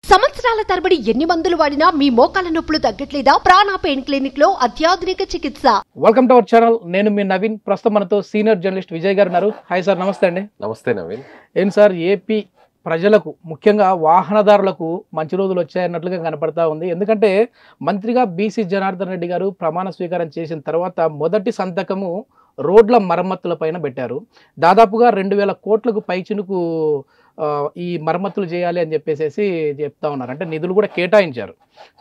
సంవత్సరాల తరబడి ఎన్ని మందులు వాడినా మీ మోకాల నొప్పులు తగ్గట్లేదా? ప్రాణ పెయిన్ క్లినిక్ లో అత్యాధునిక చికిత్స. Welcome to our channel. నేను మీ నవీన్. ప్రస్తుతం మనతో సీనియర్ జర్నలిస్ట్ విజయ్ గారు ఉన్నారు. హాయ్ సార్, నమస్తే అండి. నమస్తే నవీన్. ఏం సార్, ఏపీ ప్రజలకు ముఖ్యంగా వాహనదారులకు మంచి రోజులు వచ్చాయన్నట్లుగా కనపడతా ఉంది. ఎందుకంటే మంత్రిగా బీసీ జనార్దన్ రెడ్డి గారు ప్రమాణ స్వీకారం చేసిన తర్వాత మొదటి సంతకము రోడ్ల మరమ్మతుల పైన పెట్టారు. దాదాపుగా 2000 కోట్లకు పైచినుకు ఈ మరమ్మతులు చేయాలి అని చెప్పేసి చెప్తా ఉన్నారు. అంటే నిధులు కూడా కేటాయించారు.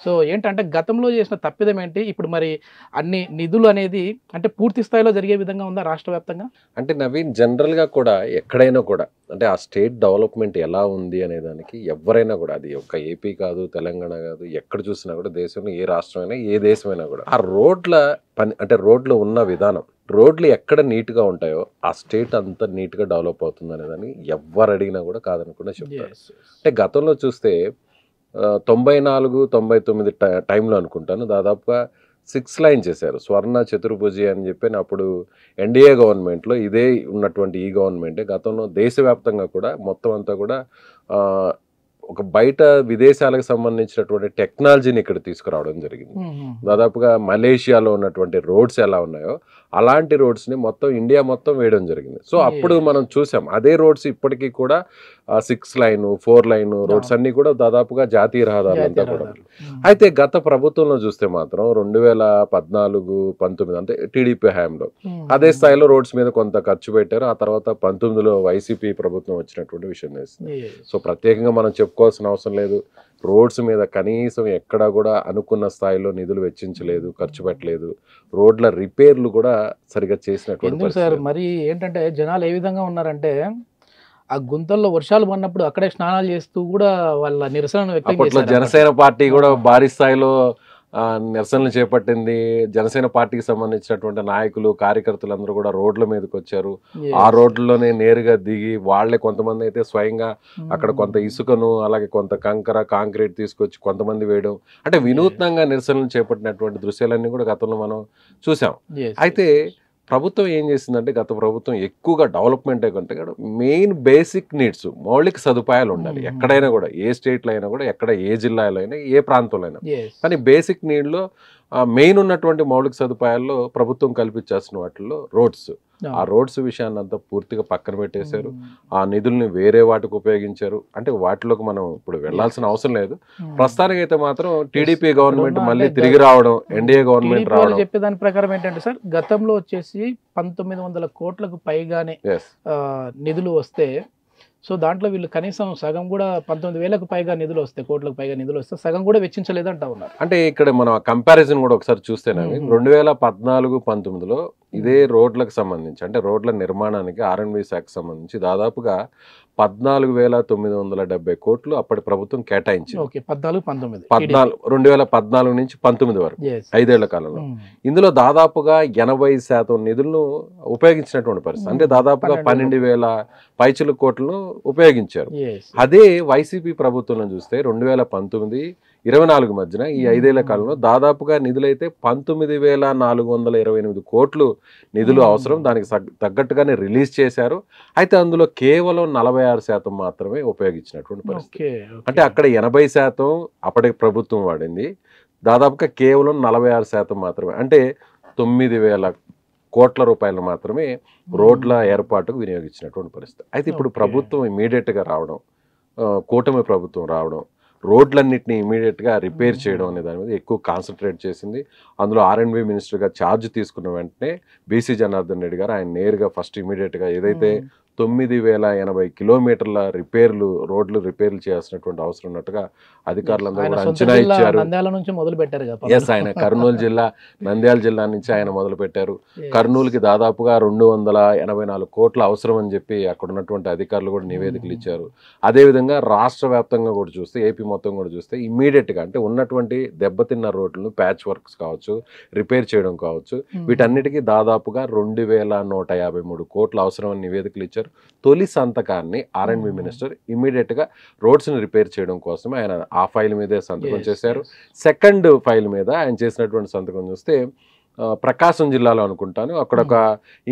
సో ఏంటంటే గతంలో చేసిన తప్పిదం ఏంటి, ఇప్పుడు మరి అన్ని నిధులు అనేది అంటే పూర్తి స్థాయిలో జరిగే విధంగా ఉందా రాష్ట్ర వ్యాప్తంగా? అంటే నవీన్, జనరల్గా కూడా ఎక్కడైనా కూడా అంటే ఆ స్టేట్ డెవలప్మెంట్ ఎలా ఉంది అనే దానికి ఎవరైనా కూడా, అది ఒక్క ఏపీ కాదు, తెలంగాణ కాదు, ఎక్కడ చూసినా కూడా దేశంలో ఏ రాష్ట్రమైనా ఏ దేశమైనా కూడా ఆ రోడ్ల పని అంటే రోడ్లు ఉన్న విధానం, రోడ్లు ఎక్కడ నీట్గా ఉంటాయో ఆ స్టేట్ అంతా నీట్గా డెవలప్ అవుతుంది అనేదాన్ని ఎవరు అడిగినా కూడా కాదనకుండా చెప్తారు. అంటే గతంలో చూస్తే 94-99 టైంలో అనుకుంటాను దాదాపుగా 6 లైన్ చేశారు. స్వర్ణ చతుర్భుజి అని చెప్పి అప్పుడు ఎన్డీఏ గవర్నమెంట్లో ఇదే ఉన్నటువంటి ఈ గవర్నమెంటే గతంలో దేశవ్యాప్తంగా కూడా మొత్తం అంతా కూడా ఒక బయట విదేశాలకు సంబంధించినటువంటి టెక్నాలజీని ఇక్కడ తీసుకురావడం జరిగింది. దాదాపుగా మలేషియాలో ఉన్నటువంటి రోడ్స్ ఎలా ఉన్నాయో అలాంటి రోడ్స్ని మొత్తం ఇండియా మొత్తం వేయడం జరిగింది. సో అప్పుడు మనం చూసాం అదే రోడ్స్ ఇప్పటికీ కూడా 6 లైన్ 4 లైన్ రోడ్స్ అన్ని కూడా దాదాపుగా జాతీయ రహదారులు అంతా కూడా. అయితే గత ప్రభుత్వంలో చూస్తే మాత్రం 2014-19 అంటే టీడీపీ హయాంలో అదే స్థాయిలో రోడ్స్ మీద కొంత ఖర్చు పెట్టారు. ఆ తర్వాత 19లో వైసీపీ ప్రభుత్వం వచ్చినటువంటి విషయం తెలిసింది. సో ప్రత్యేకంగా మనం చెప్పుకోవాల్సిన అవసరం లేదు. రోడ్స్ మీద కనీసం ఎక్కడా కూడా అనుకున్న స్థాయిలో నిధులు వెచ్చించలేదు, ఖర్చు పెట్టలేదు. రోడ్ల రిపేర్లు కూడా సరిగా చేసినటువంటి సార్. మరి ఏంటంటే జనాలు ఏ విధంగా ఉన్నారంటే ఆ గుంతల్లో వర్షాలు పడినప్పుడు అక్కడే స్నానాలు చేస్తూ కూడా వాళ్ళ నిరసనను వ్యక్తం చేశారు. జనసేన పార్టీ కూడా భారీ స్థాయిలో నిరసనలు చేపట్టింది. జనసేన పార్టీకి సంబంధించినటువంటి నాయకులు కార్యకర్తలందరూ కూడా రోడ్ల మీదకి వచ్చారు. ఆ రోడ్లలోనే నేరుగా దిగి వాళ్ళే కొంతమంది అయితే స్వయంగా అక్కడ కొంత ఇసుకను అలాగే కొంత కంకర కాంక్రీట్ తీసుకొచ్చి కొంతమంది వేయడం, అంటే వినూత్నంగా నిరసనలు చేపట్టినటువంటి దృశ్యాలన్నీ కూడా గతంలో మనం చూసాం. అయితే ప్రభుత్వం ఏం చేసిందంటే గత ప్రభుత్వం ఎక్కువగా డెవలప్మెంట్ కంటే కూడా మెయిన్ బేసిక్ నీడ్స్, మౌలిక సదుపాయాలు ఉండాలి ఎక్కడైనా కూడా, ఏ స్టేట్లో అయినా కూడా, ఎక్కడ ఏ జిల్లాలో అయినా ఏ ప్రాంతంలో అయినా. కానీ బేసిక్ నీడ్లో మెయిన్ ఉన్నటువంటి మౌలిక సదుపాయాల్లో ప్రభుత్వం కల్పించాల్సిన వాటిల్లో రోడ్స్, ఆ రోడ్స్ విషయాన్ని అంతా పూర్తిగా పక్కన పెట్టేశారు. ఆ నిధుల్ని వేరే వాటికి ఉపయోగించారు. అంటే వాటిలోకి మనం ఇప్పుడు వెళ్లాల్సిన అవసరం లేదు. ప్రస్తుతానికి అయితే మాత్రం టీడీపీ గవర్నమెంట్ మళ్ళీ తిరిగి రావడం, ఎన్డీఏ గవర్నమెంట్ రావడం. చెప్పే దాని ప్రకారం ఏంటంటే సార్, గతంలో వచ్చేసి 1900 కోట్లకు పైగానే నిధులు వస్తే, సో దాంట్లో వీళ్ళు కనీసం సగం కూడా 19,000కు పైగా నిధులు వస్తాయి, కోట్లకు పైగా నిధులు వస్తే సగం కూడా వెచ్చించలేదంటా ఉన్నారు. అంటే ఇక్కడ మనం కంపారిజన్ కూడా ఒకసారి చూస్తేనే 2014-19లో ఇదే రోడ్లకు సంబంధించి అంటే రోడ్ల నిర్మాణానికి R&B శాఖకు సంబంధించి దాదాపుగా 14,970 కోట్లు అప్పటి ప్రభుత్వం కేటాయించింది. 2014 నుంచి 19 వరకు 5 ఏళ్ల కాలంలో. ఇందులో దాదాపుగా 80% నిధులను ఉపయోగించినటువంటి పరిస్థితి. అంటే దాదాపుగా 12,000 పైచిల కోట్లను ఉపయోగించారు. అదే వైసీపీ ప్రభుత్వంలో చూస్తే 2019-24 మధ్యన ఈ 5 ఏళ్ల కాలంలో దాదాపుగా నిధులైతే 19,428 కోట్లు నిధులు అవసరం, దానికి తగ్గట్టుగానే రిలీజ్ చేశారు. అయితే అందులో కేవలం 46% మాత్రమే ఉపయోగించినటువంటి పరిస్థితి. అంటే అక్కడ 80% అప్పటి ప్రభుత్వం వాడింది, దాదాపుగా కేవలం 46% మాత్రమే, అంటే 9,000 కోట్ల రూపాయలు మాత్రమే రోడ్ల ఏర్పాటుకు వినియోగించినటువంటి పరిస్థితి. అయితే ఇప్పుడు ప్రభుత్వం ఇమీడియట్గా రావడం, కూటమి ప్రభుత్వం రావడం, రోడ్లన్నింటినీ ఇమీడియట్గా రిపేర్ చేయడం అనే దాని మీద ఎక్కువ కాన్సన్ట్రేట్ చేసింది. అందులో R&B మినిస్టర్గా ఛార్జ్ తీసుకున్న వెంటనే బీసీ జనార్దన్ రెడ్డి గారు ఆయన నేరుగా ఫస్ట్ ఇమీడియట్గా ఏదైతే 9,080 కిలోమీటర్ల రిపేర్లు, రోడ్లు రిపేర్లు చేయాల్సినటువంటి అవసరం ఉన్నట్టుగా అధికారులందరూ కూడా అంచనా ఇచ్చారు. ఎస్, ఆయన కర్నూలు జిల్లా, నంద్యాల జిల్లా నుంచి ఆయన మొదలు పెట్టారు. కర్నూలుకి దాదాపుగా 284 కోట్ల అవసరం అని చెప్పి అక్కడ ఉన్నటువంటి అధికారులు కూడా నివేదికలు ఇచ్చారు. అదేవిధంగా రాష్ట్ర వ్యాప్తంగా కూడా చూస్తే, ఏపీ మొత్తం కూడా చూస్తే ఇమ్మీడియట్గా అంటే ఉన్నటువంటి దెబ్బతిన్న రోడ్లను ప్యాచ్ వర్క్స్ కావచ్చు, రిపేర్ చేయడం కావచ్చు, వీటన్నిటికీ దాదాపుగా 2,153 కోట్ల అవసరం అని నివేదికలు ఇచ్చారు. తొలి సంతకాన్ని R&B మినిస్టర్ ఇమీడియట్ గా రోడ్స్ ని రిపేర్ చేయడం కోసం ఆయన ఆ ఫైల్ మీదే సంతకం చేశారు. సెకండ్ ఫైల్ మీద ఆయన చేసినటువంటి సంతకం చూస్తే ప్రకాశం జిల్లాలో అనుకుంటాను, అక్కడ ఒక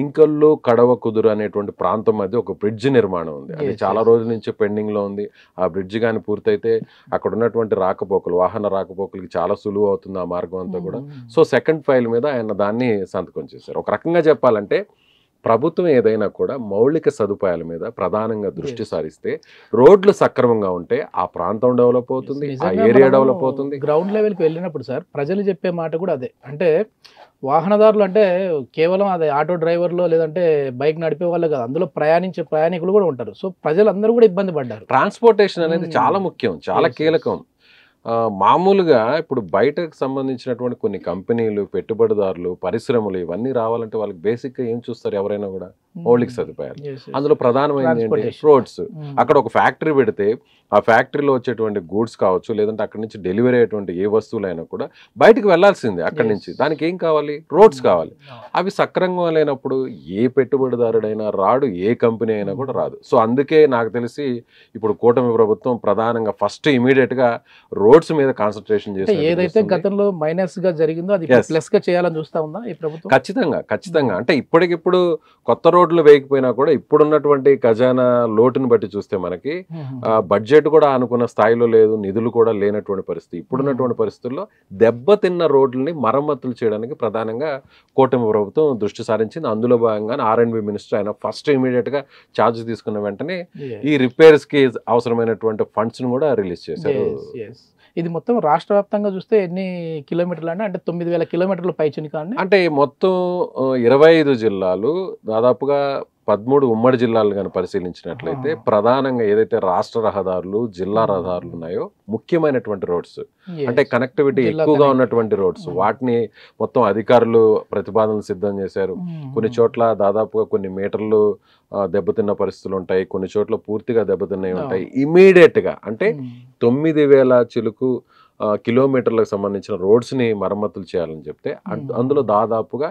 ఇంకల్లు కడవ కుదురు అనేటువంటి ప్రాంతం మధ్య ఒక బ్రిడ్జ్ నిర్మాణం ఉంది. అది చాలా రోజుల నుంచి పెండింగ్ లో ఉంది. ఆ బ్రిడ్జ్ కానీ పూర్తయితే అక్కడ ఉన్నటువంటి రాకపోకలు, వాహన రాకపోకలకి చాలా సులువు అవుతుంది ఆ మార్గం అంతా కూడా. సో సెకండ్ ఫైల్ మీద ఆయన దాన్ని సంతకం చేశారు. ఒక రకంగా చెప్పాలంటే ప్రభుత్వం ఏదైనా కూడా మౌలిక సదుపాయాల మీద ప్రధానంగా దృష్టి సారిస్తే, రోడ్లు సక్రమంగా ఉంటే ఆ ప్రాంతం డెవలప్ అవుతుంది, ఆ ఏరియా డెవలప్ అవుతుంది. గ్రౌండ్ లెవెల్కి వెళ్ళినప్పుడు సార్ ప్రజలు చెప్పే మాట కూడా అదే. అంటే వాహనదారులు అంటే కేవలం అదే ఆటో డ్రైవర్లు లేదంటే బైక్ నడిపే వాళ్ళు కాదు, అందులో ప్రయాణించే ప్రయాణికులు కూడా ఉంటారు. సో ప్రజలందరూ కూడా ఇబ్బంది పడ్డారు. ట్రాన్స్పోర్టేషన్ అనేది చాలా ముఖ్యం, చాలా కీలకం. మామూలుగా ఇప్పుడు బయటకు సంబంధించినటువంటి కొన్ని కంపెనీలు, పెట్టుబడిదారులు, పరిశ్రమలు ఇవన్నీ రావాలంటే వాళ్ళకి బేసిక్గా ఏం చూస్తారు ఎవరైనా కూడా? మౌలిక సదుపాయాలు. అందులో ప్రధానమైనది ఏంటి? రోడ్స్. అక్కడ ఒక ఫ్యాక్టరీ పెడితే ఆ ఫ్యాక్టరీలో వచ్చేటువంటి గూడ్స్ కావచ్చు, లేదంటే అక్కడి నుంచి డెలివరీ అయ్యేటువంటి ఏ వస్తువులైనా కూడా బయటకు వెళ్లాల్సిందే అక్కడి నుంచి. దానికి ఏం కావాలి? రోడ్స్ కావాలి. అవి సక్రమంగా లేనప్పుడు ఏ పెట్టుబడిదారుడైనా రాడు, ఏ కంపెనీ అయినా కూడా రాదు. సో అందుకే నాకు తెలిసి ఇప్పుడు కూటమి ప్రభుత్వం ప్రధానంగా ఫస్ట్ ఇమీడియట్ గా రోడ్స్ మీద కాన్సన్ట్రేషన్ చేసి, ఏదైతే గతంలో మైనస్ గా జరిగిందో అది ప్లస్ గా చేయాలని చూస్తా ఉందా ఈ ప్రభుత్వం? ఖచ్చితంగా. అంటే ఇప్పటికిప్పుడు కొత్త రోడ్లు వేయకపోయినా కూడా ఇప్పుడున్నటువంటి ఖజానా లోటుని బట్టి చూస్తే మనకి బడ్జెట్ కూడా అనుకున్న స్థాయిలో లేదు, నిధులు కూడా లేనటువంటి పరిస్థితి. ఇప్పుడున్నటువంటి పరిస్థితుల్లో దెబ్బతిన్న రోడ్లని మరమ్మతులు చేయడానికి ప్రధానంగా కూటమి ప్రభుత్వం దృష్టి సారించింది. అందులో భాగంగా R&B మినిస్టర్ ఆయన ఫస్ట్ ఇమీడియట్ గా ఛార్జ్ తీసుకున్న వెంటనే ఈ రిపేర్స్ కి అవసరమైనటువంటి ఫండ్స్ ను కూడా రిలీజ్ చేశారు. ఇది మొత్తం రాష్ట్ర వ్యాప్తంగా చూస్తే ఎన్ని కిలోమీటర్లు అంటే 9,000 కిలోమీటర్లు పైచినికా అండి? అంటే మొత్తం 25 జిల్లాలు, దాదాపుగా 13 ఉమ్మడి జిల్లాలు కానీ పరిశీలించినట్లయితే ప్రధానంగా ఏదైతే రాష్ట్ర రహదారులు, జిల్లా రహదారులు ఉన్నాయో ముఖ్యమైనటువంటి రోడ్స్, అంటే కనెక్టివిటీ ఎక్కువగా ఉన్నటువంటి రోడ్స్, వాటిని మొత్తం అధికారులు ప్రతిపాదనలు సిద్ధం చేశారు. కొన్ని చోట్ల దాదాపుగా కొన్ని మీటర్లు దెబ్బతిన్న పరిస్థితులు ఉంటాయి, కొన్ని చోట్ల పూర్తిగా దెబ్బతిన్నవి ఉంటాయి. ఇమీడియట్ గా అంటే 9,000 చిలుకు కిలోమీటర్లకు సంబంధించిన రోడ్స్ ని మరమ్మతులు చేయాలని చెప్తే అందులో దాదాపుగా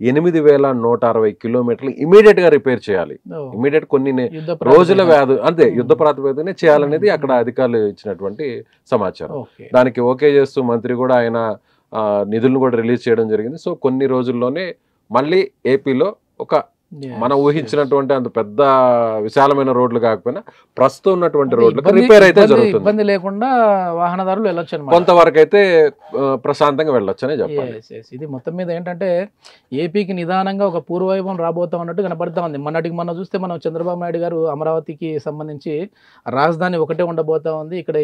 8,160 కిలోమీటర్లు ఇమీడియట్ గా రిపేర్ చేయాలి. ఇమీడియట్ కొన్ని రోజుల వ్యాధి అంతే యుద్ధ ప్రాతిపదికనే చేయాలనేది అక్కడ అధికారులు ఇచ్చినటువంటి సమాచారం. దానికి ఓకే చేస్తూ మంత్రి కూడా ఆయన నిధులను కూడా రిలీజ్ చేయడం జరిగింది. సో కొన్ని రోజుల్లోనే మళ్ళీ ఏపీలో ఒక మనం ఊహించినటువంటి అంత పెద్ద విశాలమైన రోడ్లు కాకపోయినా ప్రస్తుతం ఉన్నటువంటి రోడ్లకు రిపేర్ అయితే జరుగుతుంది. ఇబ్బంది లేకుండా వాహనదారులు వెళ్ళొచ్చు, కొంతవరకు అయితే ప్రశాంతంగా వెళ్ళొచ్చు అనే చెప్పాలి. ఇది మొత్తం మీద ఏంటంటే ఏపీకి నిదానంగా ఒక పూర్వవైభవం రాబోతాం అన్నట్టు కనపడతా ఉంది. మొన్నటికి మనం చూస్తే మనం చంద్రబాబు నాయుడు గారు అమరావతికి సంబంధించి రాజధాని ఒకటే ఉండబోతా ఉంది. ఇక్కడ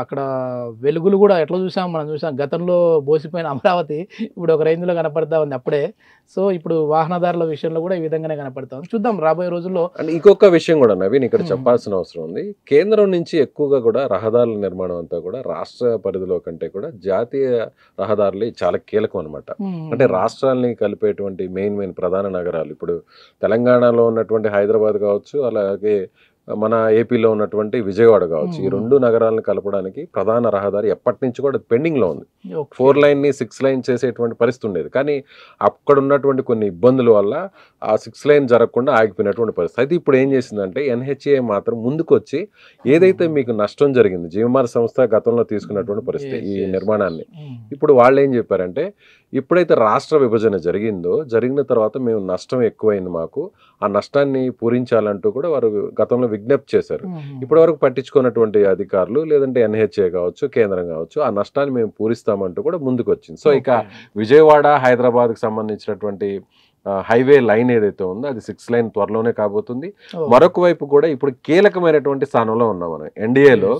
అక్కడ వెలుగులు కూడా ఎట్లా మనం చూసాం. గతంలో బోసిపోయిన అమరావతి ఇప్పుడు ఒక రేంజ్ లో కనపడతా ఉంది అప్పుడే. సో ఇప్పుడు వాహనదారుల విషయంలో కూడా ఈ విధంగానే కనపడతా ఉంది. చూద్దాం రాబోయే రోజుల్లో. ఇంకొక విషయం కూడా నవీన్ ఇక్కడ చెప్పాల్సిన అవసరం ఉంది. కేంద్రం నుంచి ఎక్కువగా కూడా రహదారుల నిర్మాణం అంతా కూడా రాష్ట్ర పరిధిలో కంటే కూడా జాతీయ రహదారులు చాలా కీలకం అనమాట. అంటే రాష్ట్రాలని కలిపేటువంటి మెయిన్ ప్రధాన నగరాలు, ఇప్పుడు తెలంగాణలో ఉన్నటువంటి హైదరాబాద్ కావచ్చు, అలాగే మన ఏపీలో ఉన్నటువంటి విజయవాడ కావచ్చు, ఈ 2 నగరాలను కలపడానికి ప్రధాన రహదారి ఎప్పటి నుంచి కూడా పెండింగ్ లో ఉంది. 4 లైన్ ని 6 లైన్ చేసేటువంటి పరిస్థితి ఉండేది. కానీ అక్కడ ఉన్నటువంటి కొన్ని ఇబ్బందుల వల్ల ఆ 6 లైన్ జరగకుండా ఆగిపోయినటువంటి పరిస్థితి. అయితే ఇప్పుడు ఏం చేసిందంటే NHAI మాత్రం ముందుకు వచ్చి ఏదైతే మీకు నష్టం జరిగింది, జీవమార్ సంస్థ గతంలో తీసుకున్నటువంటి పరిస్థితి ఈ నిర్మాణాన్ని, ఇప్పుడు వాళ్ళు ఏం చెప్పారంటే ఎప్పుడైతే రాష్ట్ర విభజన జరిగిన తర్వాత మేము నష్టం ఎక్కువైంది, మాకు ఆ నష్టాన్ని పూరించాలంటూ కూడా వారు గతంలో విజ్ఞప్తి చేశారు. ఇప్పటి వరకు పట్టించుకున్నటువంటి అధికారులు లేదంటే NHAI కావచ్చు, కేంద్రం కావచ్చు, ఆ నష్టాన్ని మేము పూరిస్తామంటూ కూడా ముందుకు వచ్చింది. సో ఇక విజయవాడ హైదరాబాద్కి సంబంధించినటువంటి హైవే లైన్ ఏదైతే ఉందో అది 6 లైన్ త్వరలోనే కాబోతుంది. మరొక వైపు కూడా ఇప్పుడు కీలకమైనటువంటి స్థానంలో ఉన్నాం మనం. ఎన్డీఏలో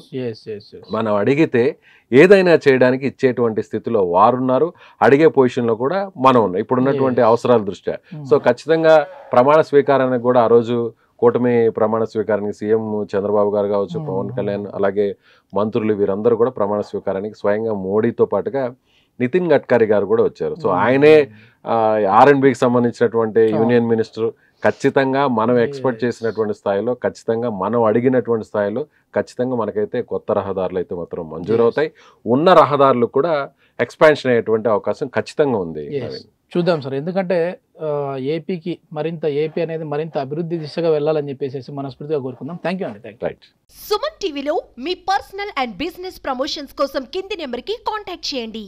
మనం అడిగితే ఏదైనా చేయడానికి ఇచ్చేటువంటి స్థితిలో వారున్నారు, అడిగే పొజిషన్లో కూడా మనం ఉన్నాం ఇప్పుడున్నటువంటి అవసరాల దృష్ట్యా. సో ఖచ్చితంగా ప్రమాణ స్వీకారానికి కూడా ఆ రోజు కూటమి ప్రమాణ స్వీకారానికి సీఎం చంద్రబాబు గారు కావచ్చు, పవన్ కళ్యాణ్, అలాగే మంత్రులు వీరందరూ కూడా ప్రమాణ స్వీకారానికి స్వయంగా మోడీతో పాటుగా నితిన్ గడ్కరీ గారు కూడా వచ్చారు. సో ఆయనే R&Bకి సంబంధించినటువంటి యూనియన్ మినిస్టర్. ఖచ్చితంగా మనం ఎక్స్పెక్ట్ చేసినటువంటి స్థాయిలో, ఖచ్చితంగా మనం అడిగినటువంటి స్థాయిలో ఖచ్చితంగా మనకైతే కొత్త రహదారులు అయితే మాత్రం మంజూరవుతాయి. ఉన్న రహదారులు కూడా ఎక్స్పాన్షన్ అయ్యేటువంటి అవకాశం ఖచ్చితంగా ఉంది. చూద్దాం సార్, ఎందుకంటే ఏపీ అనేది మరింత అభివృద్ధి దిశగా వెళ్ళాలని చెప్పేసి మనస్ఫూర్తిగా కోరుకుందాం. థ్యాంక్ యూ అండి. రైట్. సుమన్ టీవీలో మీ పర్సనల్ అండ్ బిజినెస్ ప్రమోషన్స్ కోసం కింది నెంబర్కి కాంటాక్ట్ చేయండి.